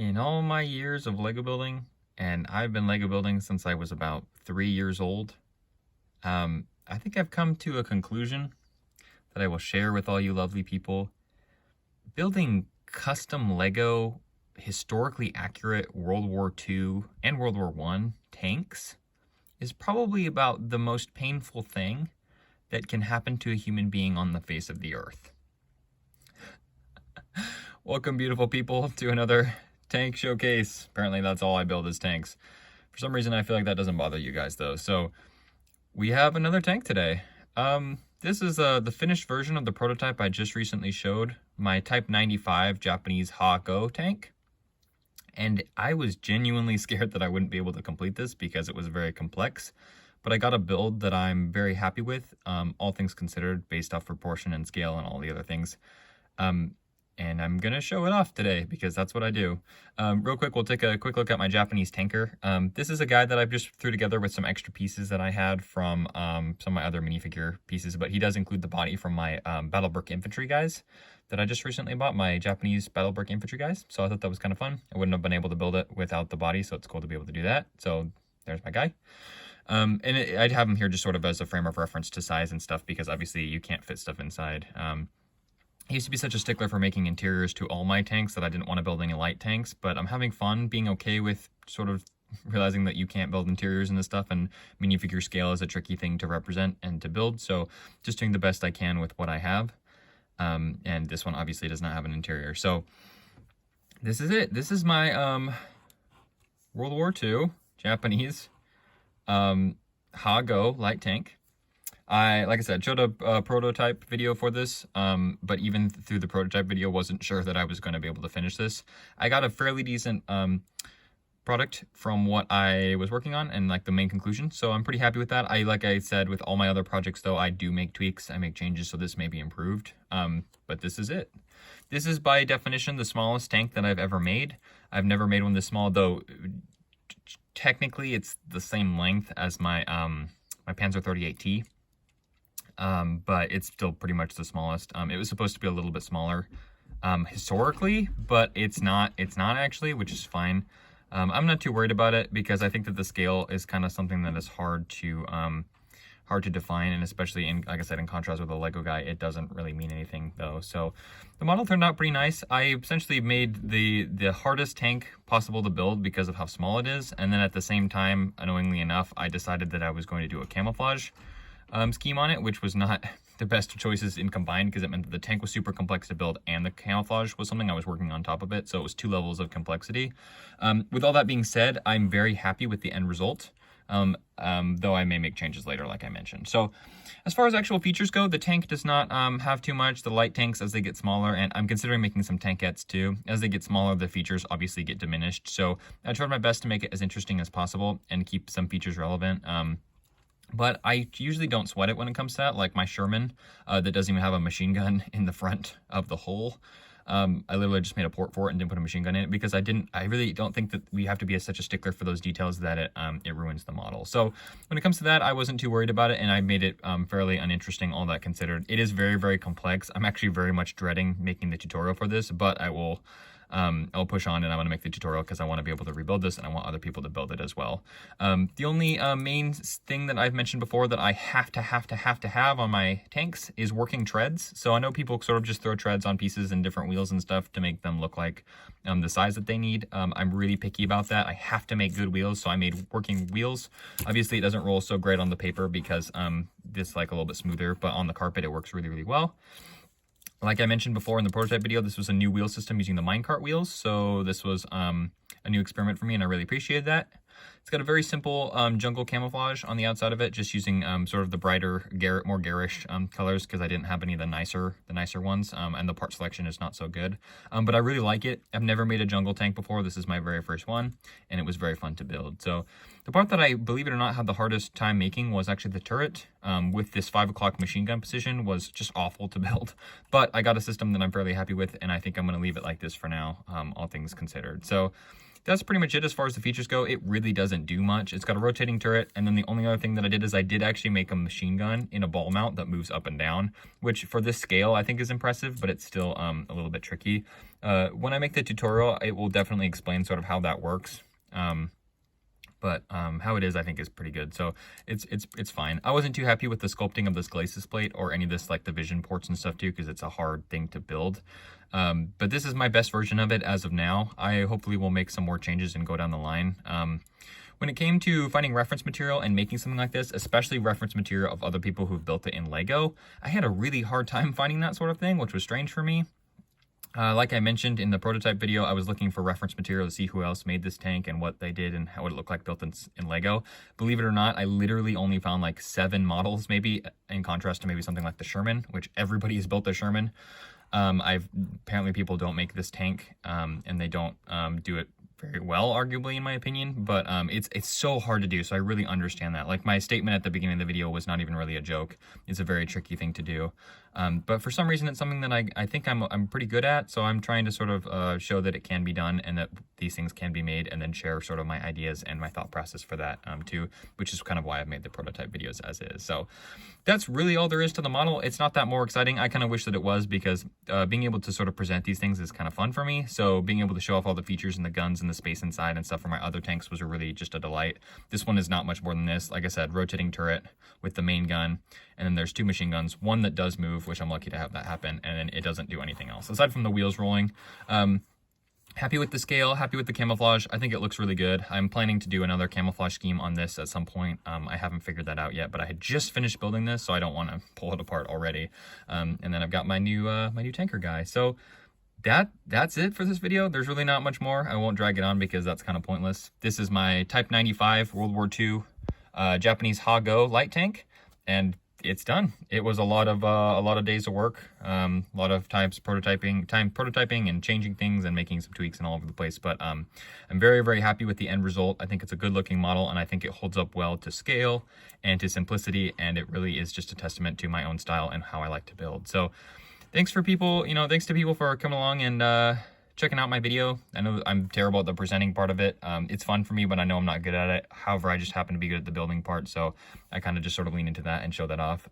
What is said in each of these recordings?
In all my years of Lego building, and I've been Lego building since I was about 3 years old, I think I've come to a conclusion that I will share with all you lovely people. Building custom Lego historically accurate World War II and World War I tanks is probably about the most painful thing that can happen to a human being on the face of the earth. Welcome, beautiful people, to another tank showcase. Apparently that's all I build is tanks. For some reason I feel like that doesn't bother you guys though. So we have another tank today. This is the finished version of the prototype I just recently showed, my Type 95 Japanese Ha-Go tank. And I was genuinely scared that I wouldn't be able to complete this because it was very complex. But I got a build that I'm very happy with, all things considered, based off proportion and scale and all the other things. And I'm gonna show it off today because that's what I do. Real quick, we'll take a quick look at my Japanese tanker. This is a guy that I've just threw together with some extra pieces that I had from some of my other minifigure pieces, but he does include the body from my Battlebrick infantry guys that I just recently bought, my Japanese Battlebrick infantry guys. So I thought that was kind of fun. I wouldn't have been able to build it without the body, so it's cool to be able to do that. So there's my guy. I'd have him here just sort of as a frame of reference to size and stuff because obviously you can't fit stuff inside. I used to be such a stickler for making interiors to all my tanks that I didn't want to build any light tanks, but I'm having fun being okay with sort of realizing that you can't build interiors and this stuff, and minifigure scale is a tricky thing to represent and to build, so just doing the best I can with what I have. And this one obviously does not have an interior. So this is it. This is my World War II Japanese Ha-Go light tank. Like I said, showed a prototype video for this, but even through the prototype video, wasn't sure that I was going to be able to finish this. I got a fairly decent product from what I was working on and like the main conclusion, so I'm pretty happy with that. Like I said, with all my other projects though, I do make tweaks, I make changes, so this may be improved, but this is it. This is by definition the smallest tank that I've ever made. I've never made one this small, though technically it's the same length as my my Panzer 38T. But it's still pretty much the smallest. It was supposed to be a little bit smaller historically, but it's not actually, which is fine. I'm not too worried about it because I think that the scale is kind of something that is hard to define, and especially in, like I said, in contrast with a Lego guy, it doesn't really mean anything though. So the model turned out pretty nice. I essentially made the hardest tank possible to build because of how small it is, and then at the same time, annoyingly enough, I decided that I was going to do a camouflage scheme on it, which was not the best choices in combined because it meant that the tank was super complex to build and the camouflage was something I was working on top of it, so it was 2 levels of complexity. With all that being said, I'm very happy with the end result, though I may make changes later like I mentioned. So as far as actual features go, the tank does not have too much. The light tanks, as they get smaller, and I'm considering making some tankettes too, as they get smaller, the features obviously get diminished, so I tried my best to make it as interesting as possible and keep some features relevant. But I usually don't sweat it when it comes to that, like my Sherman that doesn't even have a machine gun in the front of the hull. I literally just made a port for it and didn't put a machine gun in it because I really don't think that we have to be such a stickler for those details that it ruins the model. So when it comes to that, I wasn't too worried about it, and I made it fairly uninteresting, all that considered. It is very, very complex. I'm actually very much dreading making the tutorial for this, but I'll push on and I want to make the tutorial because I want to be able to rebuild this and I want other people to build it as well. The only main thing that I've mentioned before that I have to have on my tanks is working treads. So I know people sort of just throw treads on pieces and different wheels and stuff to make them look like the size that they need. I'm really picky about that. I have to make good wheels, so I made working wheels. Obviously it doesn't roll so great on the paper because this is like a little bit smoother, but on the carpet it works really, really well. Like I mentioned before in the prototype video, this was a new wheel system using the minecart wheels, so this was a new experiment for me, and I really appreciated that. It's got a very simple jungle camouflage on the outside of it, just using sort of the brighter, more garish colors because I didn't have any of the nicer ones, and the part selection is not so good. But I really like it. I've never made a jungle tank before. This is my very first one, and it was very fun to build. So the part that I, believe it or not, had the hardest time making was actually the turret. With this 5 o'clock machine gun position was just awful to build. But I got a system that I'm fairly happy with, and I think I'm going to leave it like this for now, all things considered. So that's pretty much it as far as the features go. It really doesn't do much. It's got a rotating turret, and then the only other thing that I did is I did actually make a machine gun in a ball mount that moves up and down, which for this scale I think is impressive, but it's still a little bit tricky. When I make the tutorial, it will definitely explain sort of how that works. But how it is, I think, is pretty good. So it's fine. I wasn't too happy with the sculpting of this glacis plate or any of this, like the vision ports and stuff too, because it's a hard thing to build. But this is my best version of it as of now. I hopefully will make some more changes and go down the line. When it came to finding reference material and making something like this, especially reference material of other people who've built it in Lego, I had a really hard time finding that sort of thing, which was strange for me. Like I mentioned in the prototype video, I was looking for reference material to see who else made this tank and what they did and how it looked like built in Lego. Believe it or not, I literally only found like 7 models, maybe, in contrast to maybe something like the Sherman, which everybody has built the Sherman. Apparently people don't make this tank, and they don't do it very well, arguably, in my opinion, but it's so hard to do, so I really understand that. Like, my statement at the beginning of the video was not even really a joke. It's a very tricky thing to do, but for some reason it's something that I think I'm pretty good at, so I'm trying to sort of show that it can be done and that these things can be made, and then share sort of my ideas and my thought process for that too, which is kind of why I've made the prototype videos as is. So that's really all there is to the model. It's not that more exciting. I kind of wish that it was, because being able to sort of present these things is kind of fun for me. So being able to show off all the features and the guns and the space inside and stuff for my other tanks was really just a delight. This one is not much more than this. Like I said, rotating turret with the main gun, and then there's 2 machine guns, one that does move, which I'm lucky to have that happen, and then it doesn't do anything else aside from the wheels rolling. Happy with the scale, happy with the camouflage. I think it looks really good. I'm planning to do another camouflage scheme on this at some point. I haven't figured that out yet, but I had just finished building this, so I don't want to pull it apart already. And then I've got my new tanker guy. So that's it for this video. There's really not much more. I won't drag it on because that's kind of pointless. This is my Type 95 World War II Japanese Ha-Go light tank, and it's done. It was a lot of days of work, a lot of times prototyping and changing things and making some tweaks and all over the place. But I'm very, very happy with the end result. I think it's a good looking model, and I think it holds up well to scale and to simplicity. And it really is just a testament to my own style and how I like to build. So thanks to people for coming along and checking out my video. I know I'm terrible at the presenting part of it. It's fun for me, but I know I'm not good at it. However, I just happen to be good at the building part, so I kind of just sort of lean into that and show that off.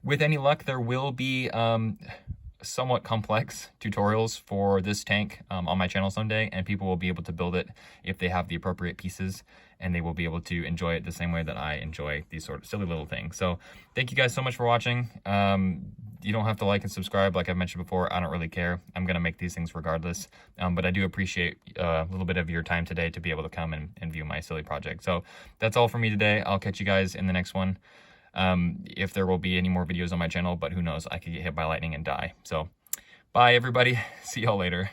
With any luck, there will be somewhat complex tutorials for this tank on my channel someday, and people will be able to build it if they have the appropriate pieces, and they will be able to enjoy it the same way that I enjoy these sort of silly little things. So thank you guys so much for watching. You don't have to like and subscribe, like I mentioned before. I don't really care. I'm gonna make these things regardless, but I do appreciate a little bit of your time today to be able to come and view my silly project. So that's all for me today. I'll catch you guys in the next one. If there will be any more videos on my channel, but who knows, I could get hit by lightning and die. So bye everybody, see y'all later.